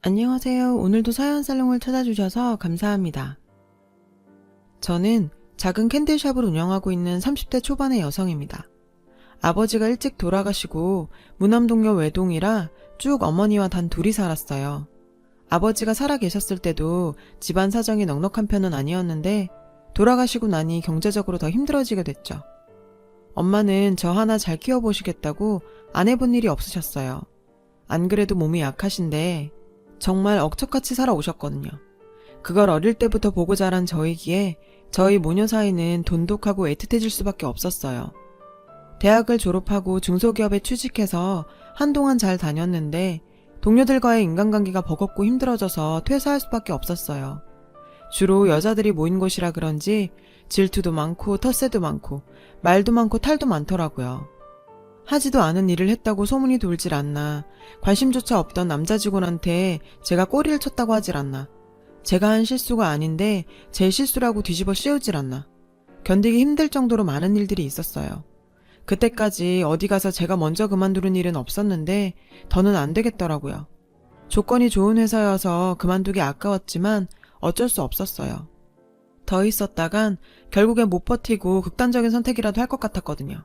안녕하세요. 오늘도 사연살롱을 찾아주셔서 감사합니다. 저는 작은 캔들샵을 운영하고 있는 30대 초반의 여성입니다. 아버지가 일찍 돌아가시고 무남동녀 외동이라 쭉 어머니와 단 둘이 살았어요. 아버지가 살아 계셨을 때도 집안 사정이 넉넉한 편은 아니었는데 돌아가시고 나니 경제적으로 더 힘들어지게 됐죠. 엄마는 저 하나 잘 키워보시겠다고 안 해본 일이 없으셨어요. 안 그래도 몸이 약하신데 정말 억척같이 살아오셨거든요. 그걸 어릴 때부터 보고 자란 저이기에 저희 모녀 사이는 돈독하고 애틋해질 수밖에 없었어요. 대학을 졸업하고 중소기업에 취직해서 한동안 잘 다녔는데 동료들과의 인간관계가 버겁고 힘들어져서 퇴사할 수밖에 없었어요. 주로 여자들이 모인 곳이라 그런지 질투도 많고 텃세도 많고 말도 많고 탈도 많더라고요. 하지도 않은 일을 했다고 소문이 돌질 않나, 관심조차 없던 남자 직원한테 제가 꼬리를 쳤다고 하질 않나, 제가 한 실수가 아닌데 제 실수라고 뒤집어 씌우질 않나, 견디기 힘들 정도로 많은 일들이 있었어요. 그때까지 어디 가서 제가 먼저 그만두는 일은 없었는데 더는 안 되겠더라고요. 조건이 좋은 회사여서 그만두기 아까웠지만 어쩔 수 없었어요. 더 있었다간 결국엔 못 버티고 극단적인 선택이라도 할 것 같았거든요.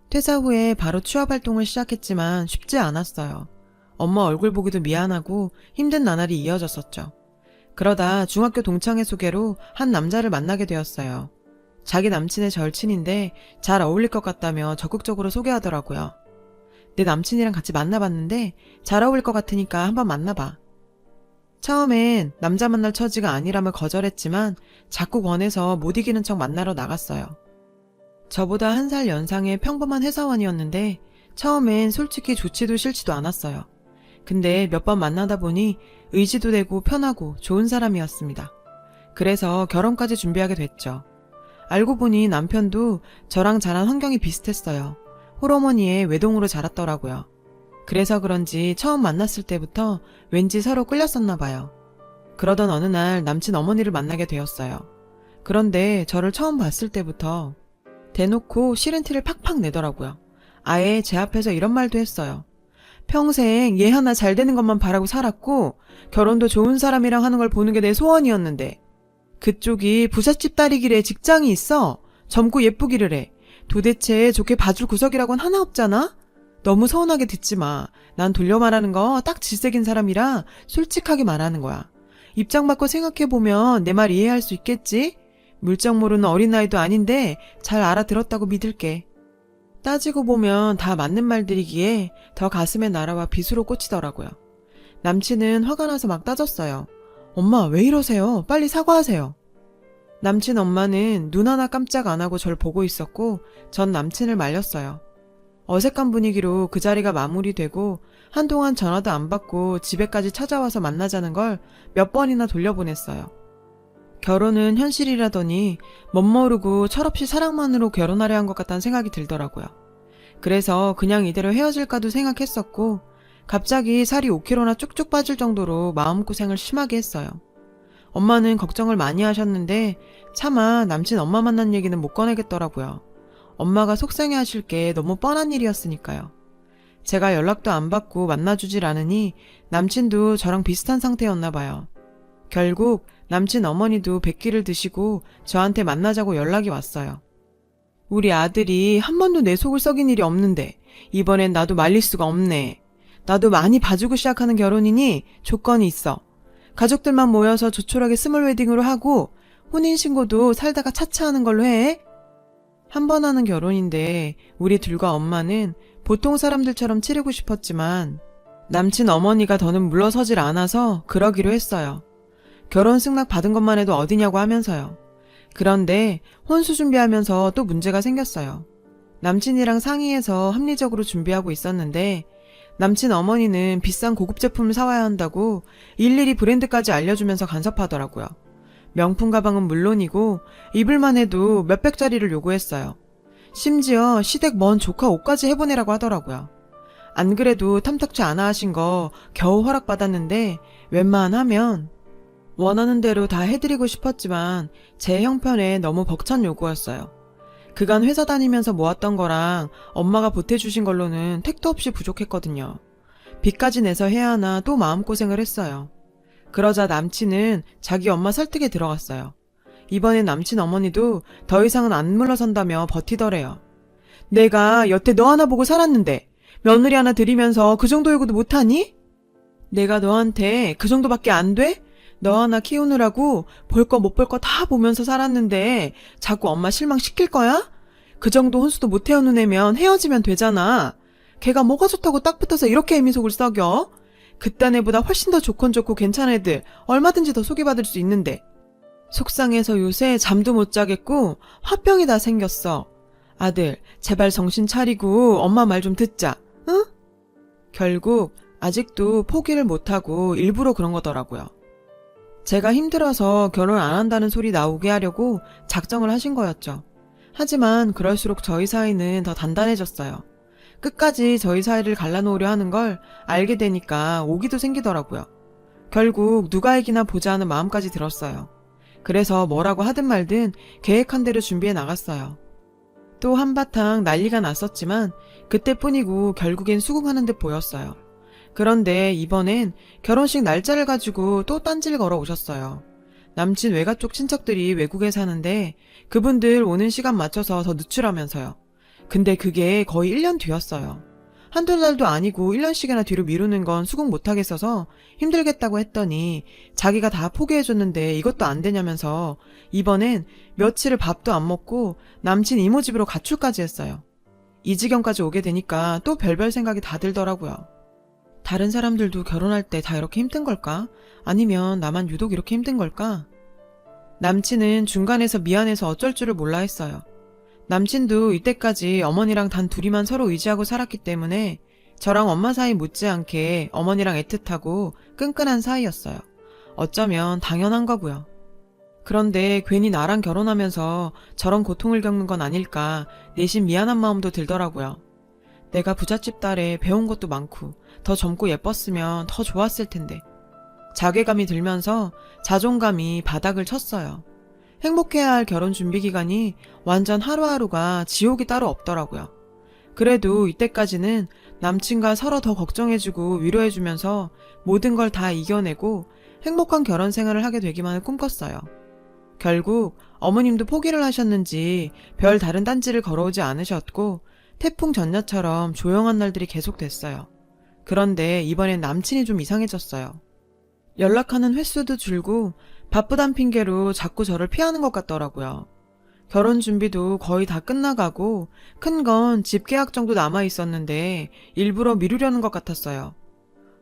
퇴사 후에 바로 취업활동을 시작했지만 쉽지 않았어요. 엄마 얼굴 보기도 미안하고 힘든 나날이 이어졌었죠. 그러다 중학교 동창회 소개로 한 남자를 만나게 되었어요. 자기 남친의 절친인데 잘 어울릴 것 같다며 적극적으로 소개하더라고요. 내 남친이랑 같이 만나봤는데 잘 어울릴 것 같으니까 한번 만나봐. 처음엔 남자 만날 처지가 아니라며 거절했지만 자꾸 권해서 못 이기는 척 만나러 나갔어요. 저보다 1살 연상의 평범한 회사원이었는데 처음엔 솔직히 좋지도 싫지도 않았어요. 근데 몇 번 만나다 보니 의지도 되고 편하고 좋은 사람이었습니다. 그래서 결혼까지 준비하게 됐죠. 알고 보니 남편도 저랑 자란 환경이 비슷했어요. 홀어머니의 외동으로 자랐더라고요. 그래서 그런지 처음 만났을 때부터 왠지 서로 끌렸었나 봐요. 그러던 어느 날 남친 어머니를 만나게 되었어요. 그런데 저를 처음 봤을 때부터 대놓고 싫은 티를 팍팍 내더라고요. 아예 제 앞에서 이런 말도 했어요. 평생 얘 하나 잘 되는 것만 바라고 살았고 결혼도 좋은 사람이랑 하는 걸 보는 게 내 소원이었는데 그쪽이 부잣집 딸이길래 직장이 있어? 젊고 예쁘기를 해. 도대체 좋게 봐줄 구석이라곤 하나 없잖아? 너무 서운하게 듣지 마. 난 돌려 말하는 거 딱 질색인 사람이라 솔직하게 말하는 거야. 입장 바꿔 생각해보면 내 말 이해할 수 있겠지? 물정 모르는 어린아이도 아닌데 잘 알아들었다고 믿을게. 따지고 보면 다 맞는 말들이기에 더 가슴에 날아와 비수로 꽂히더라고요. 남친은 화가 나서 막 따졌어요. 엄마 왜 이러세요? 빨리 사과하세요. 남친 엄마는 눈 하나 깜짝 안 하고 절 보고 있었고 전 남친을 말렸어요. 어색한 분위기로 그 자리가 마무리되고 한동안 전화도 안 받고 집에까지 찾아와서 만나자는 걸 몇 번이나 돌려보냈어요. 결혼은 현실이라더니 멋모르고 철없이 사랑만으로 결혼하려 한 것 같다는 생각이 들더라고요. 그래서 그냥 이대로 헤어질까도 생각했었고 갑자기 살이 5kg나 쭉쭉 빠질 정도로 마음고생을 심하게 했어요. 엄마는 걱정을 많이 하셨는데 차마 남친 엄마 만난 얘기는 못 꺼내겠더라고요. 엄마가 속상해하실 게 너무 뻔한 일이었으니까요. 제가 연락도 안 받고 만나주질 않으니 남친도 저랑 비슷한 상태였나 봐요. 결국 남친 어머니도 백기를 드시고 저한테 만나자고 연락이 왔어요. 우리 아들이 한 번도 내 속을 썩인 일이 없는데 이번엔 나도 말릴 수가 없네. 나도 많이 봐주고 시작하는 결혼이니 조건이 있어. 가족들만 모여서 조촐하게 스몰 웨딩으로 하고 혼인신고도 살다가 차차 하는 걸로 해. 한 번 하는 결혼인데 우리 둘과 엄마는 보통 사람들처럼 치르고 싶었지만 남친 어머니가 더는 물러서질 않아서 그러기로 했어요. 결혼 승낙 받은 것만 해도 어디냐고 하면서요. 그런데 혼수 준비하면서 또 문제가 생겼어요. 남친이랑 상의해서 합리적으로 준비하고 있었는데 남친 어머니는 비싼 고급 제품을 사와야 한다고 일일이 브랜드까지 알려주면서 간섭하더라고요. 명품 가방은 물론이고 입을만 해도 몇백짜리를 요구했어요. 심지어 시댁 먼 조카 옷까지 해보내라고 하더라고요. 안 그래도 탐탁치 않아 하신 거 겨우 허락받았는데 웬만하면 원하는 대로 다 해드리고 싶었지만 제 형편에 너무 벅찬 요구였어요. 그간 회사 다니면서 모았던 거랑 엄마가 보태주신 걸로는 택도 없이 부족했거든요. 빚까지 내서 해야 하나 또 마음고생을 했어요. 그러자 남친은 자기 엄마 설득에 들어갔어요. 이번엔 남친 어머니도 더 이상은 안 물러선다며 버티더래요. 내가 여태 너 하나 보고 살았는데 며느리 하나 들이면서 그 정도 요구도 못하니? 내가 너한테 그 정도밖에 안 돼? 너 하나 키우느라고 볼 거 못 볼 거 다 보면서 살았는데 자꾸 엄마 실망시킬 거야? 그 정도 혼수도 못 해오는 애면 헤어지면 되잖아. 걔가 뭐가 좋다고 딱 붙어서 이렇게 애미 속을 썩여? 그딴 애보다 훨씬 더 좋건 좋고 괜찮은 애들 얼마든지 더 소개받을 수 있는데. 속상해서 요새 잠도 못 자겠고 화병이 다 생겼어. 아들, 제발 정신 차리고 엄마 말 좀 듣자. 응? 결국 아직도 포기를 못하고 일부러 그런 거더라고요. 제가 힘들어서 결혼 안 한다는 소리 나오게 하려고 작정을 하신 거였죠. 하지만 그럴수록 저희 사이는 더 단단해졌어요. 끝까지 저희 사이를 갈라놓으려 하는 걸 알게 되니까 오기도 생기더라고요. 결국 누가 이기나 보자 하는 마음까지 들었어요. 그래서 뭐라고 하든 말든 계획한 대로 준비해 나갔어요. 또 한바탕 난리가 났었지만 그때뿐이고 결국엔 수긍하는 듯 보였어요. 그런데 이번엔 결혼식 날짜를 가지고 또 딴지를 걸어 오셨어요. 남친 외가 쪽 친척들이 외국에 사는데 그분들 오는 시간 맞춰서 더 늦추라면서요. 근데 그게 거의 1년 뒤였어요. 한두 달도 아니고 1년씩이나 뒤로 미루는 건 수긍 못하겠어서 힘들겠다고 했더니 자기가 다 포기해줬는데 이것도 안 되냐면서 이번엔 며칠을 밥도 안 먹고 남친 이모 집으로 가출까지 했어요. 이 지경까지 오게 되니까 또 별별 생각이 다 들더라고요. 다른 사람들도 결혼할 때 다 이렇게 힘든 걸까? 아니면 나만 유독 이렇게 힘든 걸까? 남친은 중간에서 미안해서 어쩔 줄을 몰라 했어요. 남친도 이때까지 어머니랑 단 둘이만 서로 의지하고 살았기 때문에 저랑 엄마 사이 못지않게 어머니랑 애틋하고 끈끈한 사이였어요. 어쩌면 당연한 거고요. 그런데 괜히 나랑 결혼하면서 저런 고통을 겪는 건 아닐까 내심 미안한 마음도 들더라고요. 내가 부잣집 딸에 배운 것도 많고 더 젊고 예뻤으면 더 좋았을 텐데. 자괴감이 들면서 자존감이 바닥을 쳤어요. 행복해야 할 결혼 준비 기간이 완전 하루하루가 지옥이 따로 없더라고요. 그래도 이때까지는 남친과 서로 더 걱정해주고 위로해주면서 모든 걸 다 이겨내고 행복한 결혼 생활을 하게 되기만을 꿈꿨어요. 결국 어머님도 포기를 하셨는지 별 다른 딴지를 걸어오지 않으셨고 태풍 전야처럼 조용한 날들이 계속됐어요. 그런데 이번엔 남친이 좀 이상해졌어요. 연락하는 횟수도 줄고 바쁘단 핑계로 자꾸 저를 피하는 것 같더라고요. 결혼 준비도 거의 다 끝나가고 큰 건 집 계약 정도 남아 있었는데 일부러 미루려는 것 같았어요.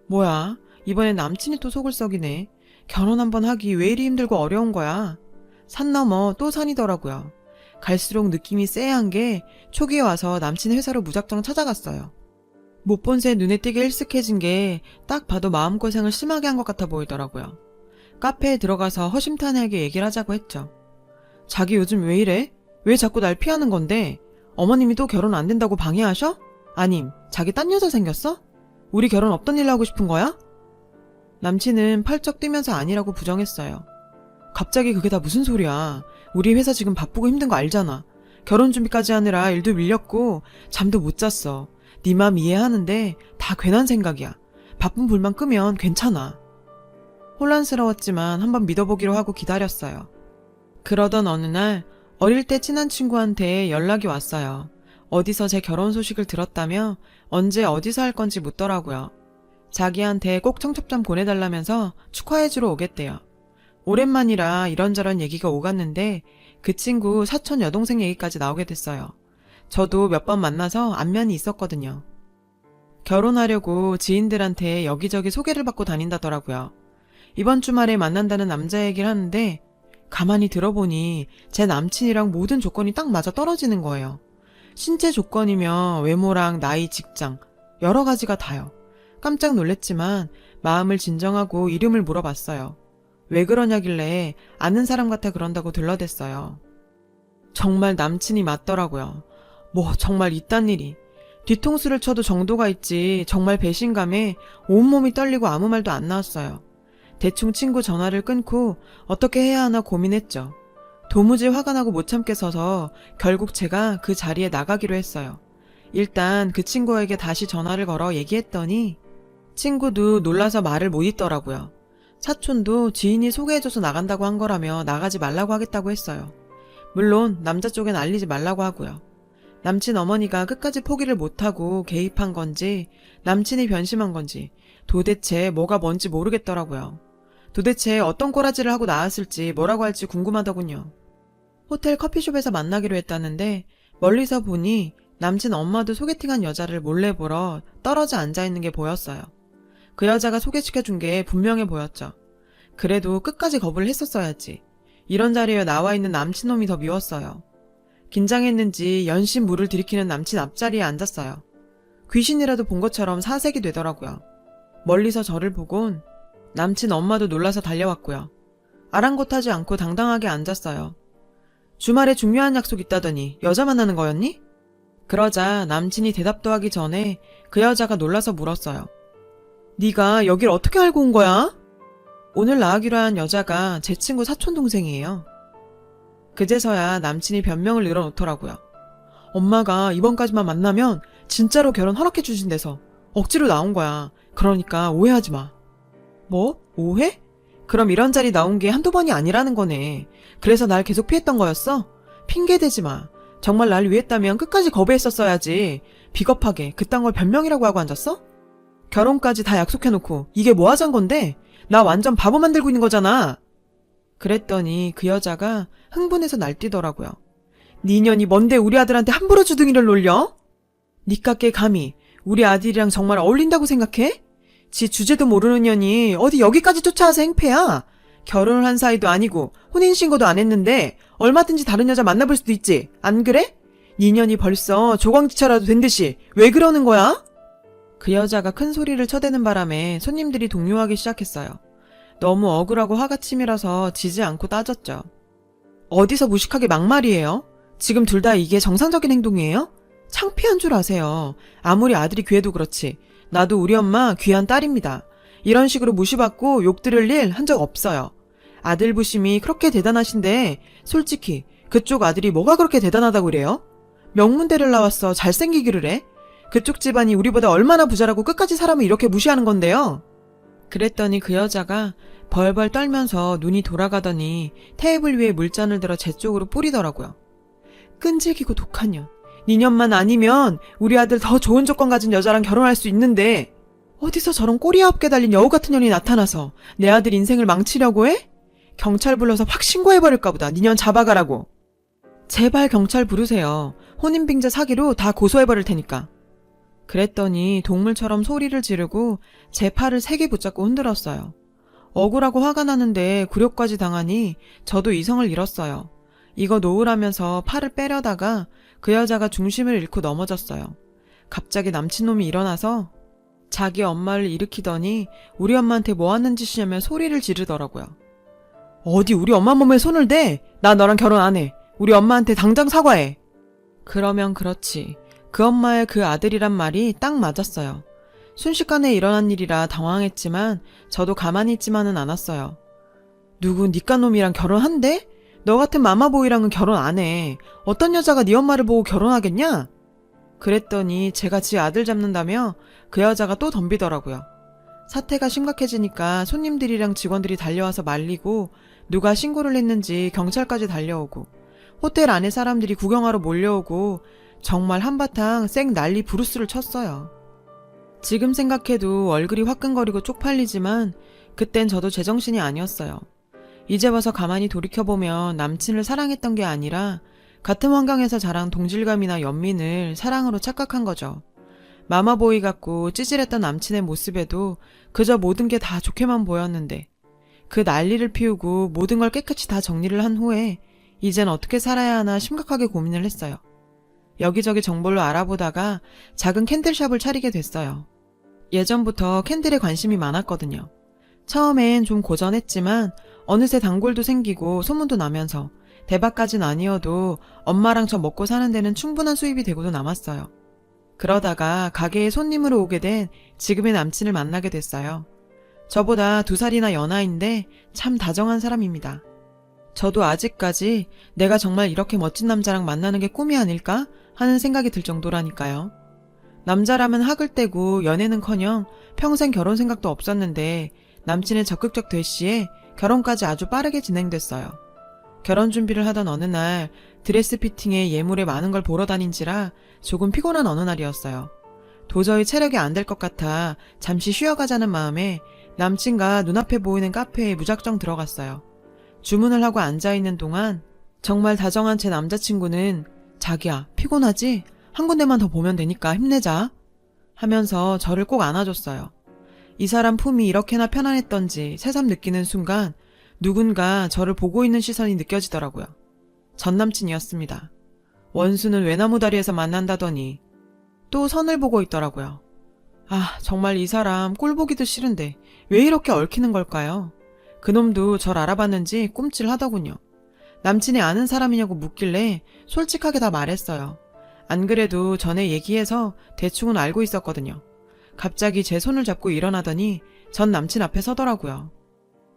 뭐야, 이번엔 남친이 또 속을 썩이네. 결혼 한번 하기 왜 이리 힘들고 어려운 거야. 산 넘어 또 산이더라고요. 갈수록 느낌이 쎄한 게 초기에 와서 남친 회사로 무작정 찾아갔어요. 못 본 새 눈에 띄게 일쓱해진 게 딱 봐도 마음고생을 심하게 한 것 같아 보이더라고요. 카페에 들어가서 허심탄회하게 얘기를 하자고 했죠. 자기 요즘 왜 이래? 왜 자꾸 날 피하는 건데? 어머님이 또 결혼 안 된다고 방해하셔? 아님, 자기 딴 여자 생겼어? 우리 결혼 없던 일로 하고 싶은 거야? 남친은 펄쩍 뛰면서 아니라고 부정했어요. 갑자기 그게 다 무슨 소리야. 우리 회사 지금 바쁘고 힘든 거 알잖아. 결혼 준비까지 하느라 일도 밀렸고 잠도 못 잤어. 네 맘 이해하는데 다 괜한 생각이야. 바쁜 불만 끄면 괜찮아. 혼란스러웠지만 한번 믿어보기로 하고 기다렸어요. 그러던 어느 날 어릴 때 친한 친구한테 연락이 왔어요. 어디서 제 결혼 소식을 들었다며 언제 어디서 할 건지 묻더라고요. 자기한테 꼭 청첩장 보내달라면서 축하해주러 오겠대요. 오랜만이라 이런저런 얘기가 오갔는데 그 친구 사촌 여동생 얘기까지 나오게 됐어요. 저도 몇 번 만나서 안면이 있었거든요. 결혼하려고 지인들한테 여기저기 소개를 받고 다닌다더라고요. 이번 주말에 만난다는 남자 얘기를 하는데 가만히 들어보니 제 남친이랑 모든 조건이 딱 맞아 떨어지는 거예요. 신체 조건이며 외모랑 나이, 직장 여러 가지가 다요. 깜짝 놀랬지만 마음을 진정하고 이름을 물어봤어요. 왜 그러냐길래 아는 사람 같아 그런다고 들러댔어요. 정말 남친이 맞더라고요. 뭐 정말 이딴 일이. 뒤통수를 쳐도 정도가 있지 정말 배신감에 온몸이 떨리고 아무 말도 안 나왔어요. 대충 친구 전화를 끊고 어떻게 해야 하나 고민했죠. 도무지 화가 나고 못 참겠어서 결국 제가 그 자리에 나가기로 했어요. 일단 그 친구에게 다시 전화를 걸어 얘기했더니 친구도 놀라서 말을 못 잇더라고요. 사촌도 지인이 소개해줘서 나간다고 한 거라며 나가지 말라고 하겠다고 했어요. 물론 남자 쪽엔 알리지 말라고 하고요. 남친 어머니가 끝까지 포기를 못하고 개입한 건지 남친이 변심한 건지 도대체 뭐가 뭔지 모르겠더라고요. 도대체 어떤 꼬라지를 하고 나왔을지 뭐라고 할지 궁금하더군요. 호텔 커피숍에서 만나기로 했다는데 멀리서 보니 남친 엄마도 소개팅한 여자를 몰래 보러 떨어져 앉아있는 게 보였어요. 그 여자가 소개시켜준 게 분명해 보였죠. 그래도 끝까지 거부를 했었어야지. 이런 자리에 나와있는 남친놈이 더 미웠어요. 긴장했는지 연신 물을 들이키는 남친 앞자리에 앉았어요. 귀신이라도 본 것처럼 사색이 되더라고요. 멀리서 저를 보곤 남친 엄마도 놀라서 달려왔고요. 아랑곳하지 않고 당당하게 앉았어요. 주말에 중요한 약속 있다더니 여자 만나는 거였니? 그러자 남친이 대답도 하기 전에 그 여자가 놀라서 물었어요. 네가 여길 어떻게 알고 온 거야? 오늘 나가기로 한 여자가 제 친구 사촌동생이에요. 그제서야 남친이 변명을 늘어놓더라고요. 엄마가 이번까지만 만나면 진짜로 결혼 허락해 주신대서 억지로 나온 거야. 그러니까 오해하지 마. 뭐? 오해? 그럼 이런 자리 나온 게 한두 번이 아니라는 거네. 그래서 날 계속 피했던 거였어? 핑계대지 마. 정말 날 위했다면 끝까지 거부했었어야지. 비겁하게 그딴 걸 변명이라고 하고 앉았어? 결혼까지 다 약속해놓고 이게 뭐 하자는 건데? 나 완전 바보 만들고 있는 거잖아. 그랬더니 그 여자가 흥분해서 날뛰더라고요. 네 년이 뭔데 우리 아들한테 함부로 주둥이를 놀려? 니깎게 감히 우리 아들이랑 정말 어울린다고 생각해? 지 주제도 모르는 년이 어디 여기까지 쫓아와서 행패야? 결혼을 한 사이도 아니고 혼인신고도 안 했는데 얼마든지 다른 여자 만나볼 수도 있지. 안 그래? 네 년이 벌써 조광지처라도 된 듯이 왜 그러는 거야? 그 여자가 큰 소리를 쳐대는 바람에 손님들이 동요하기 시작했어요. 너무 억울하고 화가 치밀어서 지지 않고 따졌죠. 어디서 무식하게 막말이에요? 지금 둘 다 이게 정상적인 행동이에요? 창피한 줄 아세요. 아무리 아들이 귀해도 그렇지. 나도 우리 엄마 귀한 딸입니다. 이런 식으로 무시받고 욕 들을 일 한 적 없어요. 아들 부심이 그렇게 대단하신데 솔직히 그쪽 아들이 뭐가 그렇게 대단하다고 그래요? 명문대를 나왔어 잘생기기를 해? 그쪽 집안이 우리보다 얼마나 부자라고 끝까지 사람을 이렇게 무시하는 건데요? 그랬더니 그 여자가 벌벌 떨면서 눈이 돌아가더니 테이블 위에 물잔을 들어 제 쪽으로 뿌리더라고요. 끈질기고 독한 년. 니년만 아니면 우리 아들 더 좋은 조건 가진 여자랑 결혼할 수 있는데 어디서 저런 꼬리야 없게 달린 여우 같은 년이 나타나서 내 아들 인생을 망치려고 해? 경찰 불러서 확 신고해버릴까 보다. 니년 잡아가라고. 제발 경찰 부르세요. 혼인빙자 사기로 다 고소해버릴 테니까. 그랬더니 동물처럼 소리를 지르고 제 팔을 세게 붙잡고 흔들었어요. 억울하고 화가 나는데 굴욕까지 당하니 저도 이성을 잃었어요. 이거 놓으라면서 팔을 빼려다가 그 여자가 중심을 잃고 넘어졌어요. 갑자기 남친놈이 일어나서 자기 엄마를 일으키더니 우리 엄마한테 뭐 하는 짓이냐며 소리를 지르더라고요. 어디 우리 엄마 몸에 손을 대? 나 너랑 결혼 안 해. 우리 엄마한테 당장 사과해. 그러면 그렇지. 그 엄마의 그 아들이란 말이 딱 맞았어요. 순식간에 일어난 일이라 당황했지만 저도 가만히 있지만은 않았어요. 누구 니까 놈이랑 결혼한대? 너 같은 마마보이랑은 결혼 안 해. 어떤 여자가 네 엄마를 보고 결혼하겠냐? 그랬더니 제가 지 아들 잡는다며 그 여자가 또 덤비더라고요. 사태가 심각해지니까 손님들이랑 직원들이 달려와서 말리고 누가 신고를 했는지 경찰까지 달려오고 호텔 안에 사람들이 구경하러 몰려오고 정말 한바탕 쌩 난리 부르스를 쳤어요. 지금 생각해도 얼굴이 화끈거리고 쪽팔리지만 그땐 저도 제정신이 아니었어요. 이제 와서 가만히 돌이켜보면 남친을 사랑했던 게 아니라 같은 환경에서 자란 동질감이나 연민을 사랑으로 착각한 거죠. 마마보이 같고 찌질했던 남친의 모습에도 그저 모든 게 다 좋게만 보였는데 그 난리를 피우고 모든 걸 깨끗이 다 정리를 한 후에 이젠 어떻게 살아야 하나 심각하게 고민을 했어요. 여기저기 정보를 알아보다가 작은 캔들샵을 차리게 됐어요. 예전부터 캔들에 관심이 많았거든요. 처음엔 좀 고전했지만 어느새 단골도 생기고 소문도 나면서 대박까진 아니어도 엄마랑 저 먹고 사는 데는 충분한 수입이 되고도 남았어요. 그러다가 가게에 손님으로 오게 된 지금의 남친을 만나게 됐어요. 저보다 2살이나 연하인데 참 다정한 사람입니다. 저도 아직까지 내가 정말 이렇게 멋진 남자랑 만나는 게 꿈이 아닐까 하는 생각이 들 정도라니까요. 남자라면 학을 떼고 연애는커녕 평생 결혼 생각도 없었는데 남친의 적극적 대시에 결혼까지 아주 빠르게 진행됐어요. 결혼 준비를 하던 어느 날 드레스 피팅에 예물에 많은 걸 보러 다닌지라 조금 피곤한 어느 날이었어요. 도저히 체력이 안 될 것 같아 잠시 쉬어가자는 마음에 남친과 눈앞에 보이는 카페에 무작정 들어갔어요. 주문을 하고 앉아있는 동안 정말 다정한 제 남자친구는 자기야, 피곤하지? 한 군데만 더 보면 되니까 힘내자 하면서 저를 꼭 안아줬어요. 이 사람 품이 이렇게나 편안했던지 새삼 느끼는 순간 누군가 저를 보고 있는 시선이 느껴지더라고요. 전 남친이었습니다. 원수는 외나무 다리에서 만난다더니 또 선을 보고 있더라고요. 아, 정말 이 사람 꼴 보기도 싫은데 왜 이렇게 얽히는 걸까요? 그놈도 절 알아봤는지 꼼찔하더군요. 남친이 아는 사람이냐고 묻길래 솔직하게 다 말했어요. 안 그래도 전에 얘기해서 대충은 알고 있었거든요. 갑자기 제 손을 잡고 일어나더니 전 남친 앞에 서더라고요.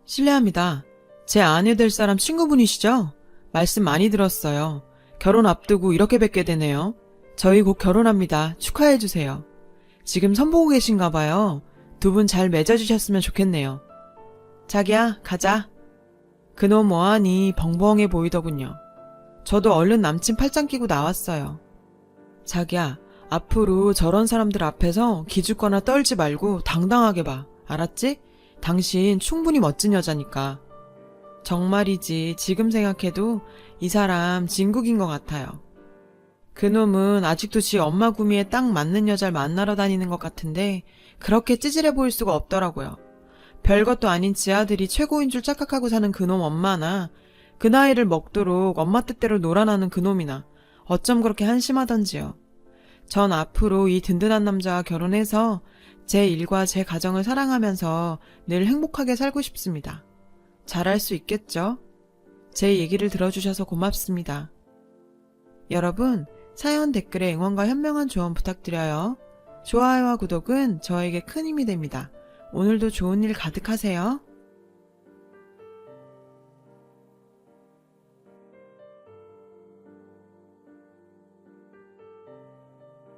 실례합니다. 제 아내 될 사람 친구분이시죠? 말씀 많이 들었어요. 결혼 앞두고 이렇게 뵙게 되네요. 저희 곧 결혼합니다. 축하해주세요. 지금 선보고 계신가 봐요. 두 분 잘 맺어주셨으면 좋겠네요. 자기야, 가자. 그놈 뭐하니 벙벙해 보이더군요. 저도 얼른 남친 팔짱 끼고 나왔어요. 자기야, 앞으로 저런 사람들 앞에서 기죽거나 떨지 말고 당당하게 봐. 알았지? 당신 충분히 멋진 여자니까. 정말이지 지금 생각해도 이 사람 진국인 것 같아요. 그놈은 아직도 지 엄마 구미에 딱 맞는 여자를 만나러 다니는 것 같은데 그렇게 찌질해 보일 수가 없더라고요. 별것도 아닌 지 아들이 최고인 줄 착각하고 사는 그놈 엄마나 그 나이를 먹도록 엄마 뜻대로 놀아나는 그놈이나 어쩜 그렇게 한심하던지요. 전 앞으로 이 든든한 남자와 결혼해서 제 일과 제 가정을 사랑하면서 늘 행복하게 살고 싶습니다. 잘할 수 있겠죠? 제 얘기를 들어주셔서 고맙습니다. 여러분, 사연 댓글에 응원과 현명한 조언 부탁드려요. 좋아요와 구독은 저에게 큰 힘이 됩니다. 오늘도 좋은 일 가득하세요.